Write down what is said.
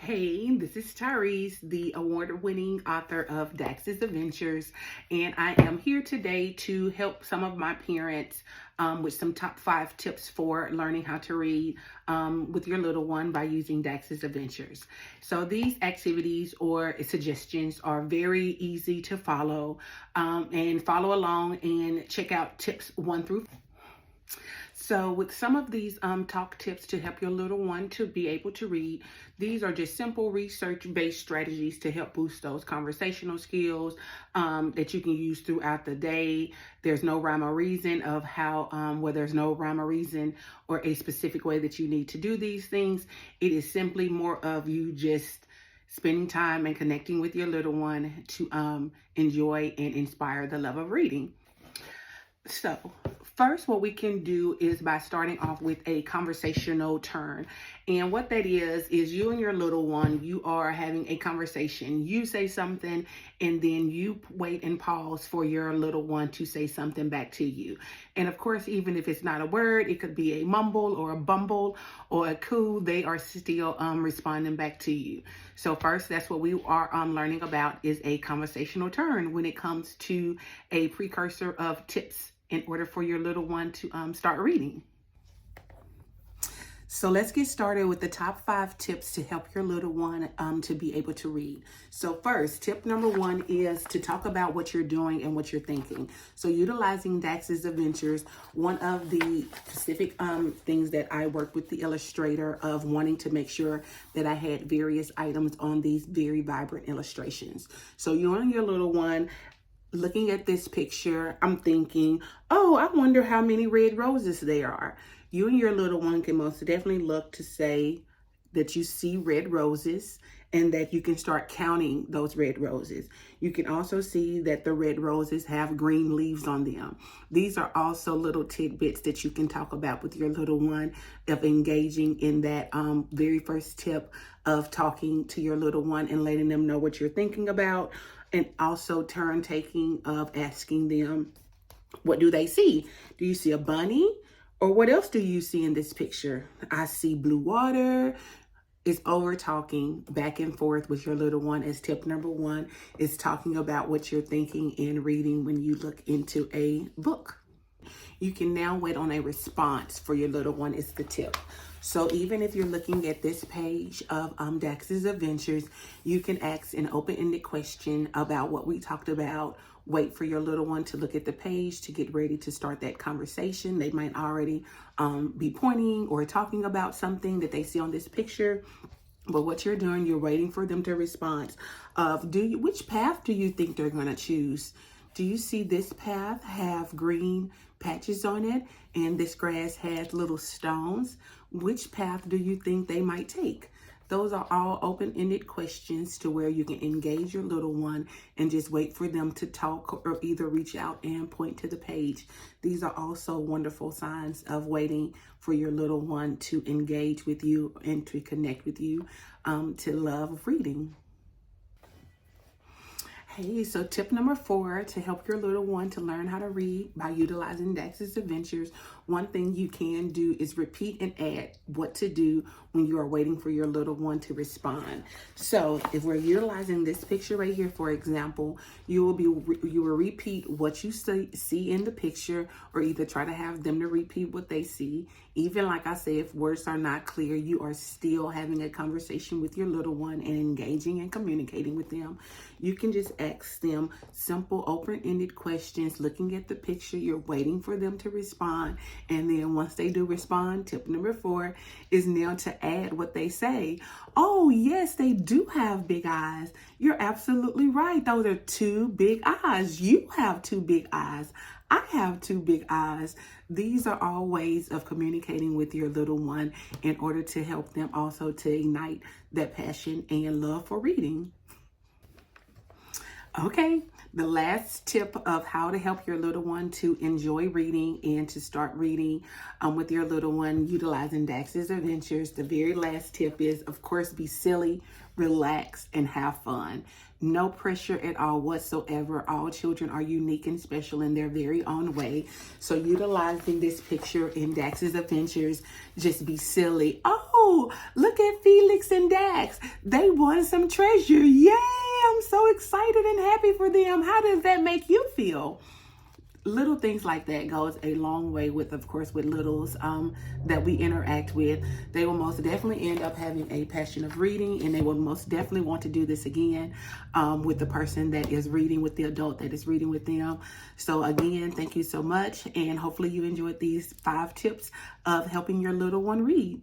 Hey, this is Tyrese, the award-winning author of Dax's Adventures, and I am here today to help some of my parents with some top 5 tips for learning how to read with your little one by using Dax's Adventures. So these activities or suggestions are very easy to follow and follow along and check out tips 1 through 5. So with some of these talk tips to help your little one to be able to read, these are just simple research-based strategies to help boost those conversational skills that you can use throughout the day. There's no rhyme or reason of how, where there's no rhyme or reason or a specific way that you need to do these things. It is simply more of you just spending time and connecting with your little one to enjoy and inspire the love of reading. So first, what we can do is by starting off with a conversational turn. And what that is you and your little one, you are having a conversation. You say something, and then you wait and pause for your little one to say something back to you. And of course, even if it's not a word, it could be a mumble or a bumble or a coo, they are still responding back to you. So first, that's what we are learning about is a conversational turn when it comes to a precursor of tips in order for your little one to start reading. So let's get started with the top 5 tips to help your little one to be able to read. So first, tip number 1 is to talk about what you're doing and what you're thinking. So utilizing Dax's Adventures, one of the specific things that I worked with the illustrator of wanting to make sure that I had various items on these very vibrant illustrations. So you and your little one, looking at this picture, I'm thinking, oh, I wonder how many red roses there are. You and your little one can most definitely look to say that you see red roses and that you can start counting those red roses. You can also see that the red roses have green leaves on them. These are also little tidbits that you can talk about with your little one of engaging in that very first tip of talking to your little one and letting them know what you're thinking about. And also turn taking of asking them, what do they see? Do you see a bunny? Or what else do you see in this picture? I see blue water. It's over talking back and forth with your little one as tip number 1 is talking about what you're thinking and reading when you look into a book. You can now wait on a response for your little one is the tip. So even if you're looking at this page of Dax's Adventures, you can ask an open-ended question about what we talked about. Wait for your little one to look at the page to get ready to start that conversation. They might already be pointing or talking about something that they see on this picture. But what you're doing, you're waiting for them to respond of which path do you think they're going to choose? Do you see this path have green patches on it and this grass has little stones? Which path do you think they might take? Those are all open-ended questions to where you can engage your little one and just wait for them to talk or either reach out and point to the page. These are also wonderful signs of waiting for your little one to engage with you and to connect with you to love reading. Hey, so tip number 4 to help your little one to learn how to read by utilizing Dax's Adventures. One thing you can do is repeat and add what to do when you are waiting for your little one to respond. So if we're utilizing this picture right here, for example, you will repeat what you see in the picture or either try to have them to repeat what they see. Even like I say, if words are not clear, you are still having a conversation with your little one and engaging and communicating with them. You can just ask them simple open-ended questions, looking at the picture. You're waiting for them to respond. And then once they do respond, tip number 4 is now to add what they say. Oh, yes, they do have big eyes. You're absolutely right. Those are 2 big eyes. You have 2 big eyes. I have 2 big eyes. These are all ways of communicating with your little one in order to help them also to ignite that passion and love for reading. Okay, the last tip of how to help your little one to enjoy reading and to start reading with your little one utilizing Dax's Adventures. The very last tip is, of course, be silly, relax, and have fun. No pressure at all whatsoever. All children are unique and special in their very own way. So utilizing this picture in Dax's Adventures, just be silly. Oh, look at Felix and Dax. They won some treasure. Yay! I'm so excited and happy for them. How does that make you feel? Little things like that goes a long way with, of course, with littles that we interact with. They will most definitely end up having a passion of reading, and they will most definitely want to do this again with the person that is reading, with the adult that is reading with them. So again, thank you so much, and hopefully you enjoyed these 5 tips of helping your little one read.